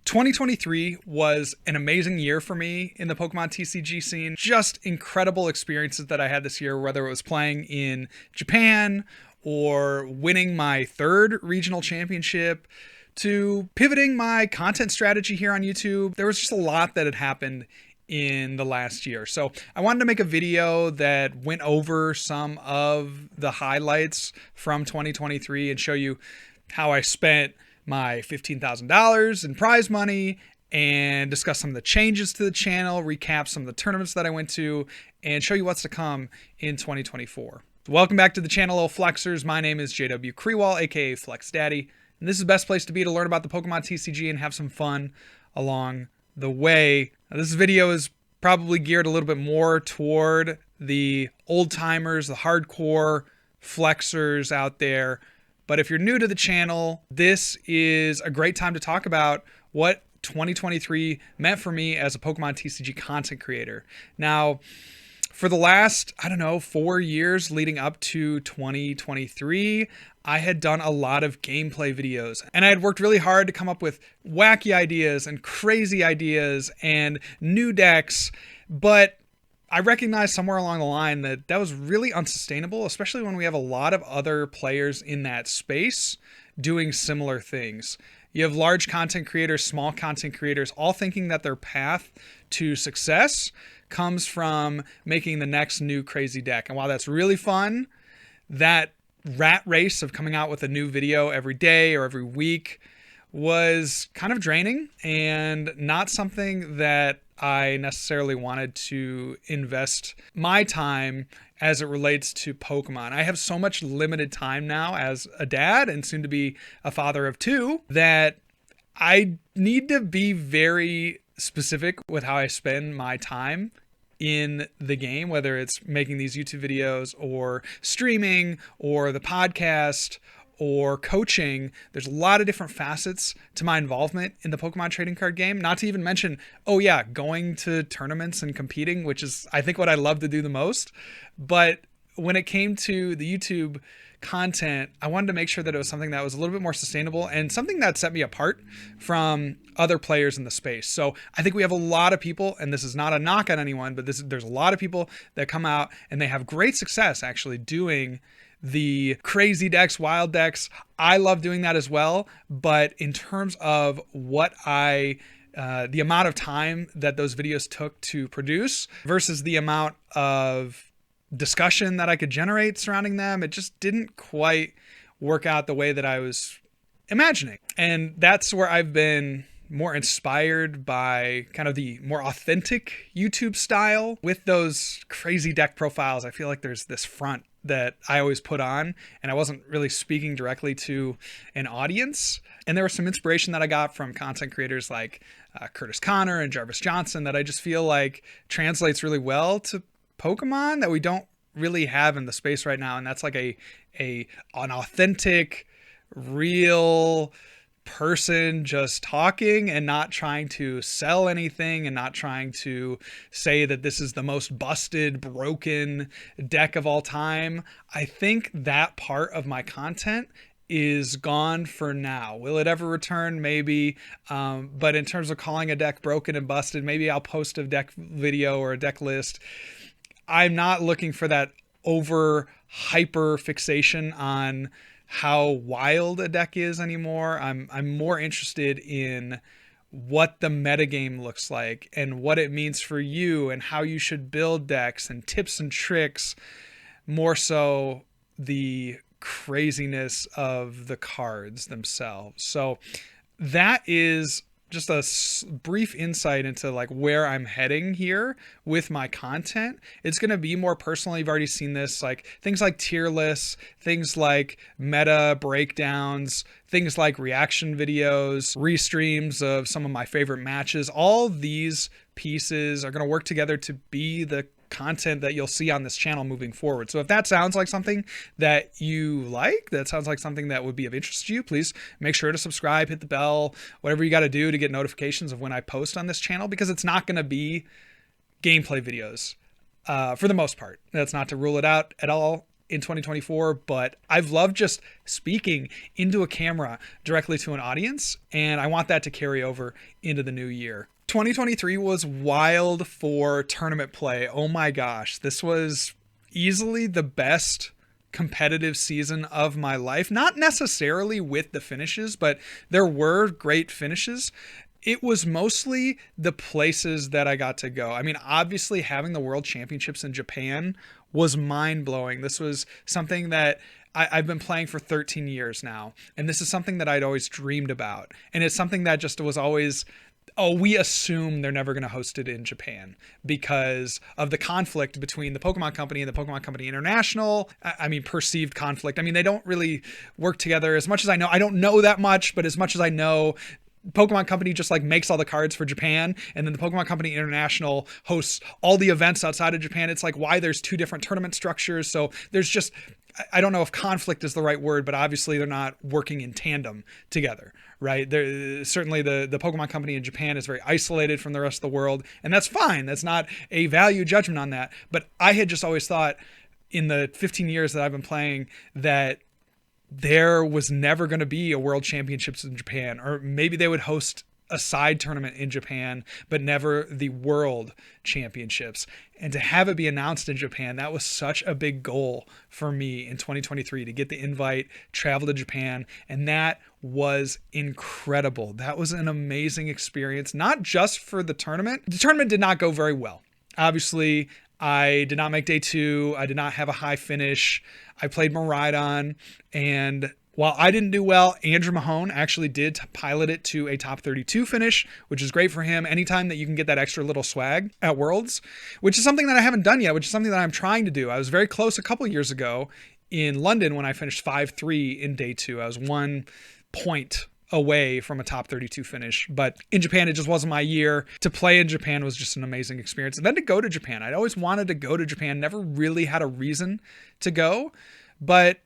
2023 was an amazing year for me in the Pokemon TCG scene. Just incredible experiences that I had this year, whether it was playing in Japan or winning my third regional championship to pivoting my content strategy here on YouTube. There was just a lot that had happened in the last year. So I wanted to make a video that went over some of the highlights from 2023 and show you how I spent my $15,000 in prize money and discuss some of the changes to the channel, recap some of the tournaments that I went to, and show you what's to come in 2024. Welcome back to the channel, little flexers. My name is JW Kriwal, aka Flex Daddy, and this is the best place to be to learn about the Pokemon TCG and have some fun along the way. Now, this video is probably geared a little bit more toward the old timers, the hardcore flexers out there. But if you're new to the channel, this is a great time to talk about what 2023 meant for me as a Pokemon TCG content creator. Now, for the last, 4 years leading up to 2023, I had done a lot of gameplay videos, and I had worked really hard to come up with wacky ideas and crazy ideas and new decks, but I recognized somewhere along the line that that was really unsustainable, especially when we have a lot of other players in that space doing similar things. You have large content creators, small content creators, all thinking that their path to success comes from making the next new crazy deck. And while that's really fun, that rat race of coming out with a new video every day or every week was kind of draining and not something that I necessarily wanted to invest my time as it relates to Pokemon. I have so much limited time now as a dad and soon to be a father of two that I need to be very specific with how I spend my time in the game, whether it's making these YouTube videos or streaming or the podcast or coaching. There's a lot of different facets to my involvement in the Pokemon trading card game, not to even mention, going to tournaments and competing, which is, I think, what I love to do the most. But when it came to the YouTube content, I wanted to make sure that it was something that was a little bit more sustainable and something that set me apart from other players in the space. So I think we have a lot of people, and this is not a knock on anyone, but there's a lot of people that come out and they have great success actually doing the crazy decks, wild decks. I love doing that as well. But in terms of what the amount of time that those videos took to produce versus the amount of discussion that I could generate surrounding them, it just didn't quite work out the way that I was imagining. And that's where I've been more inspired by kind of the more authentic YouTube style. With those crazy deck profiles, I feel like there's this front that I always put on, and I wasn't really speaking directly to an audience. And there was some inspiration that I got from content creators like Curtis Connor and Jarvis Johnson that I just feel like translates really well to Pokemon that we don't really have in the space right now. And that's like an authentic, real person just talking and not trying to sell anything and not trying to say that this is the most busted, broken deck of all time. I think that part of my content is gone for now. Will it ever return? Maybe. But in terms of calling a deck broken and busted, maybe I'll post a deck video or a deck list. I'm not looking for that over hyper fixation on how wild a deck is anymore. I'm more interested in what the metagame looks like and what it means for you and how you should build decks and tips and tricks, more so the craziness of the cards themselves. So that is just a brief insight into like where I'm heading here with my content. It's going to be more personal. You've already seen this, like things like tier lists, things like meta breakdowns, things like reaction videos, restreams of some of my favorite matches. All these pieces are going to work together to be the content that you'll see on this channel moving forward. So if that sounds like something that you like, that sounds like something that would be of interest to you, please make sure to subscribe, hit the bell, whatever you got to do to get notifications of when I post on this channel, because it's not going to be gameplay videos for the most part. That's not to rule it out at all. in 2024, but I've loved just speaking into a camera directly to an audience, and I want that to carry over into the new year. 2023 was wild for tournament play. Oh my gosh, this was easily the best competitive season of my life. Not necessarily with the finishes, but there were great finishes. It was mostly the places that I got to go. I mean, obviously having the World Championships in Japan was mind-blowing. This was something that I've been playing for 13 years now, and this is something that I'd always dreamed about. And it's something that just was always, oh, we assume they're never going to host it in Japan because of the conflict between the Pokemon Company and the Pokemon Company International. I mean, perceived conflict. I mean, they don't really work together as much as I know. I don't know that much, but as much as I know, Pokemon Company just like makes all the cards for Japan, and then the Pokemon Company International hosts all the events outside of Japan. It's like why there's two different tournament structures. So there's just, I don't know if conflict is the right word, but obviously they're not working in tandem together, right? Certainly the Pokemon Company in Japan is very isolated from the rest of the world, and that's fine. That's not a value judgment on that. But I had just always thought in the 15 years that I've been playing that there was never going to be a World Championships in Japan, or maybe they would host a side tournament in Japan, but never the World Championships. And to have it be announced in Japan, that was such a big goal for me in 2023, to get the invite, travel to Japan. And that was incredible. That was an amazing experience, not just for the tournament. The tournament did not go very well. Obviously, I did not make day 2. I did not have a high finish. I played Miraidon, and while I didn't do well, Andrew Mahone actually did pilot it to a top 32 finish, which is great for him. Anytime that you can get that extra little swag at Worlds, which is something that I haven't done yet, which is something that I'm trying to do. I was very close a couple years ago in London when I finished 5-3 in day 2. I was 1 point away from a top 32 finish, but in Japan it just wasn't my year. To play in Japan was just an amazing experience, and then to go to Japan, I'd always wanted to go to Japan, never really had a reason to go, but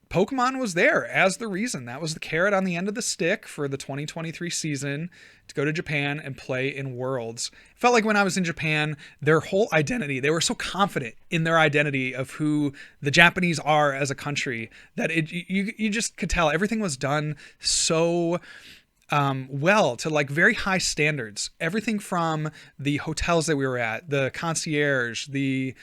Pokemon was there as the reason. That was the carrot on the end of the stick for the 2023 season, to go to Japan and play in Worlds. It felt like when I was in Japan, their whole identity, they were so confident in their identity of who the Japanese are as a country that you just could tell everything was done so well, to like very high standards. Everything from the hotels that we were at, the concierge, the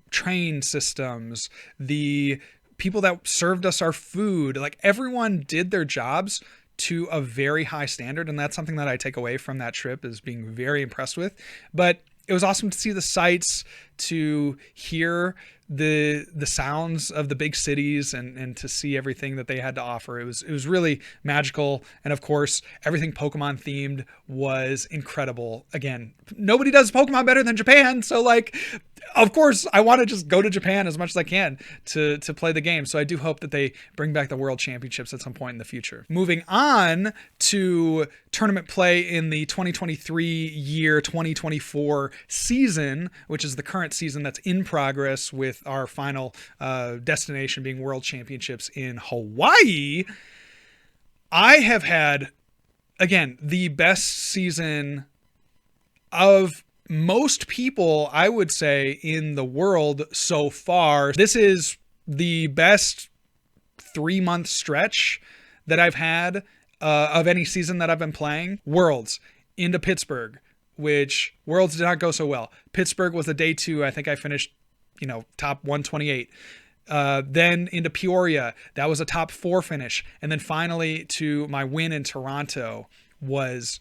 train systems, the people that served us our food, like everyone did their jobs to a very high standard. And that's something that I take away from that trip, is being very impressed with. But it was awesome to see the sights, to hear the sounds of the big cities, and to see everything that they had to offer. It was really magical. And of course, everything Pokemon themed was incredible. Again, nobody does Pokemon better than Japan. So like, of course, I want to just go to Japan as much as I can to play the game. So I do hope that they bring back the World Championships at some point in the future. Moving on to tournament play in the 2024 season, which is the current season that's in progress, with our final destination being World Championships in Hawaii. I have had, again, the best season of most people, I would say, in the world so far. This is the best 3-month stretch that I've had of any season that I've been playing. Worlds into Pittsburgh, which Worlds did not go so well. Pittsburgh was a day 2. I think I finished, top 128. Then into Peoria, that was a top 4 finish. And then finally to my win in Toronto was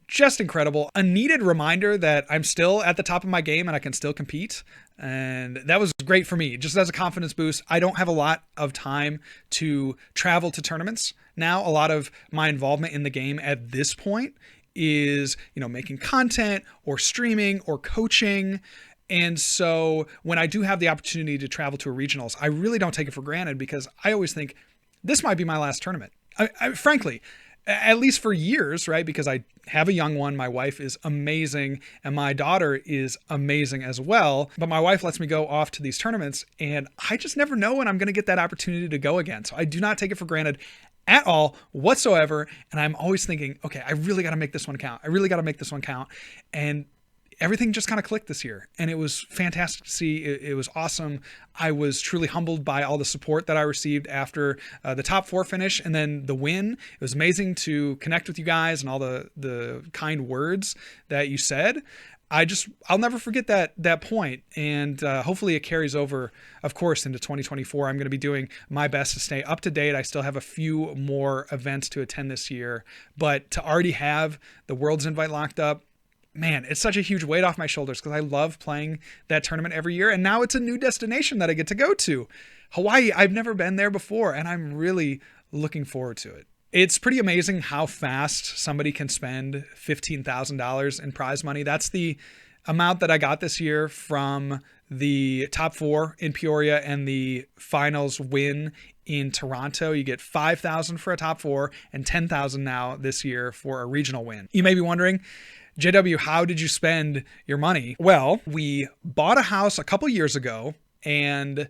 just incredible. A needed reminder that I'm still at the top of my game and I can still compete. And that was great for me, just as a confidence boost. I don't have a lot of time to travel to tournaments now. A lot of my involvement in the game at this point is, making content or streaming or coaching. And so when I do have the opportunity to travel to a regionals, I really don't take it for granted, because I always think this might be my last tournament. Frankly, at least for years, right? Because I have a young one. My wife is amazing, and my daughter is amazing as well. But my wife lets me go off to these tournaments, and I just never know when I'm going to get that opportunity to go again. So I do not take it for granted at all whatsoever. And I'm always thinking, okay, I really got to make this one count. I really got to make this one count. And everything just kind of clicked this year, and it was fantastic to see. It was awesome. I was truly humbled by all the support that I received after the top 4 finish and then the win. It was amazing to connect with you guys and all the kind words that you said. I'll never forget that point, and hopefully it carries over, of course, into 2024. I'm going to be doing my best to stay up to date. I still have a few more events to attend this year, but to already have the Worlds invite locked up, man, it's such a huge weight off my shoulders because I love playing that tournament every year, and now it's a new destination that I get to go to. Hawaii, I've never been there before, and I'm really looking forward to it. It's pretty amazing how fast somebody can spend $15,000 in prize money. That's the amount that I got this year from the top 4 in Peoria and the finals win in Toronto. You get $5,000 for a top 4 and $10,000 now this year for a regional win. You may be wondering, JW, how did you spend your money? Well, we bought a house a couple years ago, and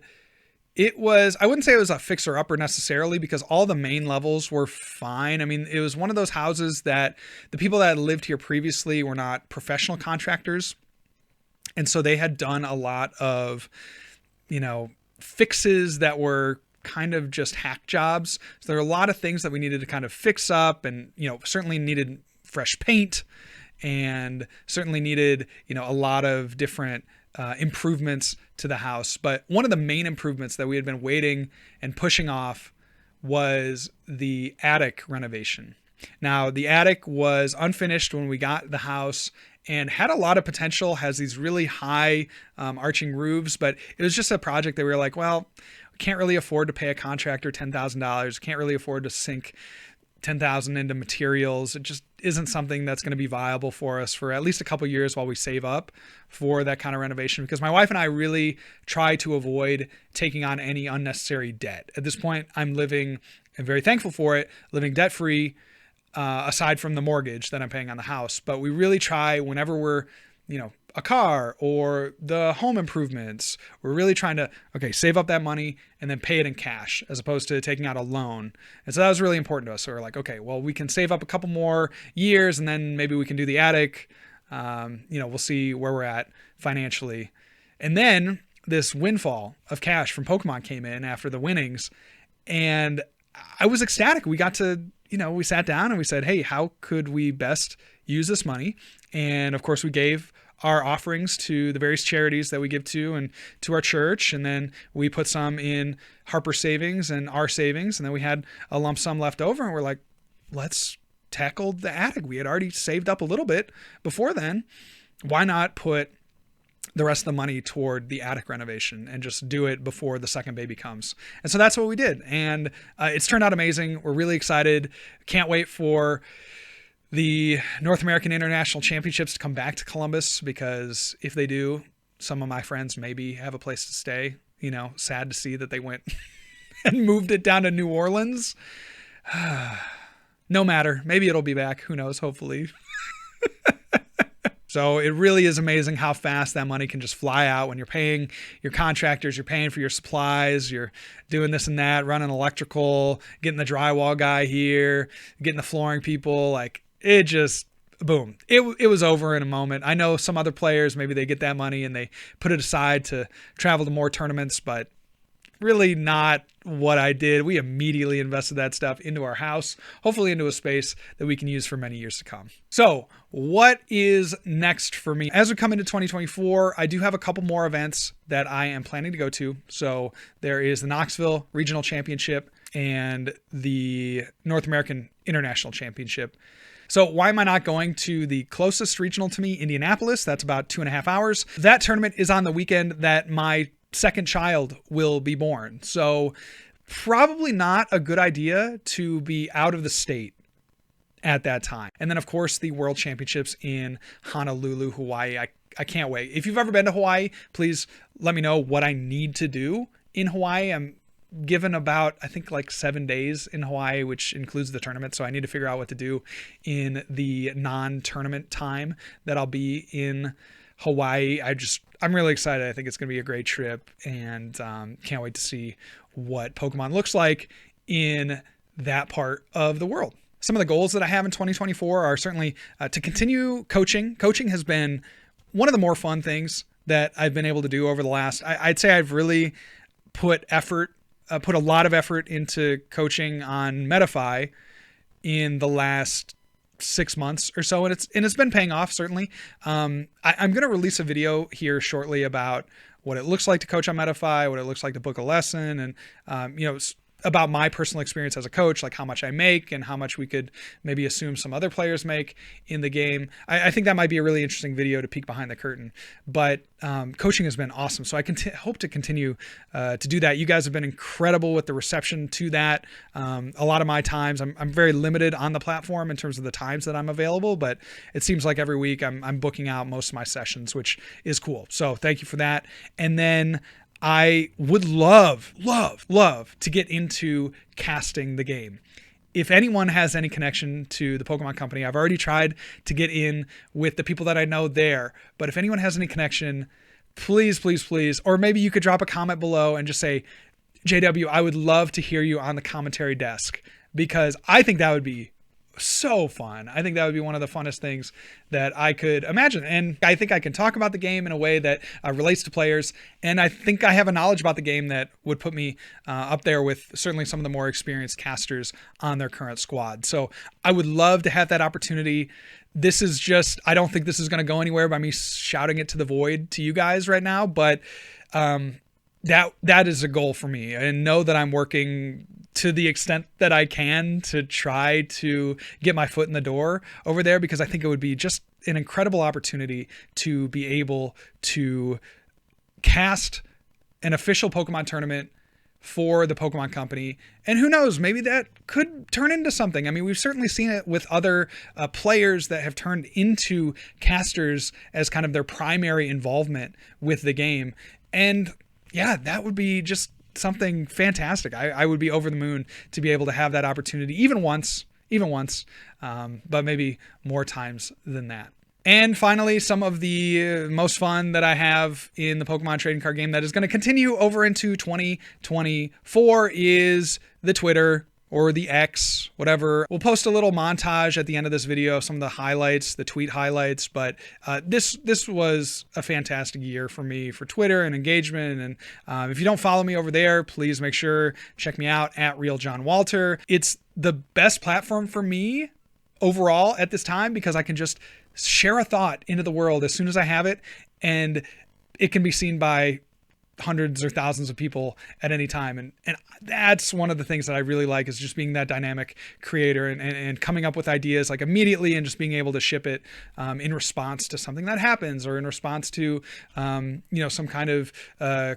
it was, I wouldn't say it was a fixer-upper necessarily because all the main levels were fine. I mean, it was one of those houses that the people that had lived here previously were not professional contractors. And so they had done a lot of, fixes that were kind of just hack jobs. So there were a lot of things that we needed to kind of fix up and, certainly needed fresh paint and certainly needed, a lot of different improvements to the house. But one of the main improvements that we had been waiting and pushing off was the attic renovation. Now, the attic was unfinished when we got the house and had a lot of potential, has these really high arching roofs, but it was just a project that we were like, well, we can't really afford to pay a contractor $10,000. Can't really afford to sink $10,000 into materials. It just isn't something that's going to be viable for us for at least a couple years while we save up for that kind of renovation, because my wife and I really try to avoid taking on any unnecessary debt. At this point, I'm living, and very thankful for it, living debt-free, aside from the mortgage that I'm paying on the house. But we really try whenever we're, a car or the home improvements, we're really trying to, save up that money and then pay it in cash as opposed to taking out a loan. And so that was really important to us. So we're like, we can save up a couple more years and then maybe we can do the attic. We'll see where we're at financially. And then this windfall of cash from Pokemon came in after the winnings, and I was ecstatic. We got to, we sat down and we said, hey, how could we best use this money? And of course we gave our offerings to the various charities that we give to and to our church. And then we put some in Harper savings and our savings. And then we had a lump sum left over, and we're like, let's tackle the attic. We had already saved up a little bit before then. Why not put the rest of the money toward the attic renovation and just do it before the second baby comes? And so that's what we did. And it's turned out amazing. We're really excited. Can't wait for the North American International Championships to come back to Columbus, because if they do, some of my friends maybe have a place to stay. Sad to see that they went and moved it down to New Orleans. No matter. Maybe it'll be back. Who knows? Hopefully. So it really is amazing how fast that money can just fly out when you're paying your contractors, you're paying for your supplies, you're doing this and that, running electrical, getting the drywall guy here, getting the flooring people. Like, it just, boom. It was over in a moment. I know some other players, maybe they get that money and they put it aside to travel to more tournaments, but really not what I did. We immediately invested that stuff into our house, hopefully into a space that we can use for many years to come. So what is next for me? As we come into 2024, I do have a couple more events that I am planning to go to. So there is the Knoxville Regional Championship and the North American International Championship. So why am I not going to the closest regional to me, Indianapolis? That's about 2.5 hours. That tournament is on the weekend that my second child will be born. So probably not a good idea to be out of the state at that time. And then of course the World Championships in Honolulu, Hawaii. I can't wait. If you've ever been to Hawaii, please let me know what I need to do in Hawaii. I'm given about, I think, like 7 days in Hawaii, which includes the tournament. So I need to figure out what to do in the non-tournament time that I'll be in Hawaii. I'm really excited. I think it's going to be a great trip, and can't wait to see what Pokemon looks like in that part of the world. Some of the goals that I have in 2024 are certainly to continue coaching. Coaching has been one of the more fun things that I've been able to do over the last, I'd say I've really put a lot of effort into coaching on Metafy in the last 6 months or so, and it's been paying off, certainly. I'm going to release a video here shortly about what it looks like to coach on Metafy, what it looks like to book a lesson, and about my personal experience as a coach, like how much I make and how much we could maybe assume some other players make in the game. I think that might be a really interesting video to peek behind the curtain, but coaching has been awesome. So I hope to continue to do that. You guys have been incredible with the reception to that. A lot of my times, I'm very limited on the platform in terms of the times that I'm available, but it seems like every week I'm booking out most of my sessions, which is cool. So thank you for that. And then I would love to get into casting the game. If anyone has any connection to the Pokemon Company, I've already tried to get in with the people that I know there. But if anyone has any connection, please, or maybe you could drop a comment below and just say, JW, I would love to hear you on the commentary desk, because I think that would be so fun. I think that would be one of the funnest things that I could imagine. And I think I can talk about the game in a way that relates to players. And I think I have a knowledge about the game that would put me up there with certainly some of the more experienced casters on their current squad. So I would love to have that opportunity. This is just, I don't think this is going to go anywhere by me shouting it to the void to you guys right now, but that is a goal for me, and know that I'm working to the extent that I can to try to get my foot in the door over there, because I think it would be just an incredible opportunity to be able to cast an official Pokemon tournament for the Pokemon Company. And who knows, maybe that could turn into something. I mean, we've certainly seen it with other players that have turned into casters as kind of their primary involvement with the game. And yeah, that would be just something fantastic. I would be over the moon to be able to have that opportunity even once, but maybe more times than that. And finally, some of the most fun that I have in the Pokemon trading card game that is going to continue over into 2024 is the Twitter, or the X, whatever. We'll post a little montage at the end of this video of some of the highlights, the tweet highlights, but this was a fantastic year for me for Twitter and engagement. And if you don't follow me over there, please make sure check me out at RealJohnWalter. It's the best platform for me overall at this time, because I can just share a thought into the world as soon as I have it, and it can be seen by hundreds or thousands of people at any time. And that's one of the things that I really like, is just being that dynamic creator and coming up with ideas like immediately, and just being able to ship it in response to something that happens, or in response to, some kind of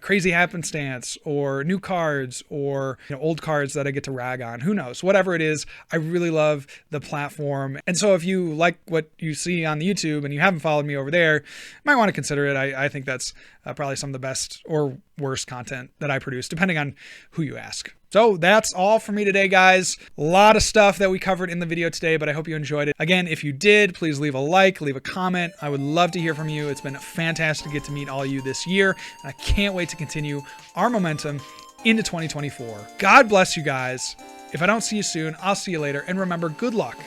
crazy happenstance, or new cards, or old cards that I get to rag on, who knows, whatever it is. I really love the platform. And so if you like what you see on the YouTube and you haven't followed me over there, you might want to consider it. I think that's probably some of the best or worst content that I produce, depending on who you ask. So that's all for me today, guys. A lot of stuff that we covered in the video today, but I hope you enjoyed it. Again, if you did, please leave a like, leave a comment. I would love to hear from you. It's been fantastic to get to meet all of you this year, and I can't wait to continue our momentum into 2024. God bless you guys. If I don't see you soon, I'll see you later. And remember, good luck,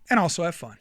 and also have fun.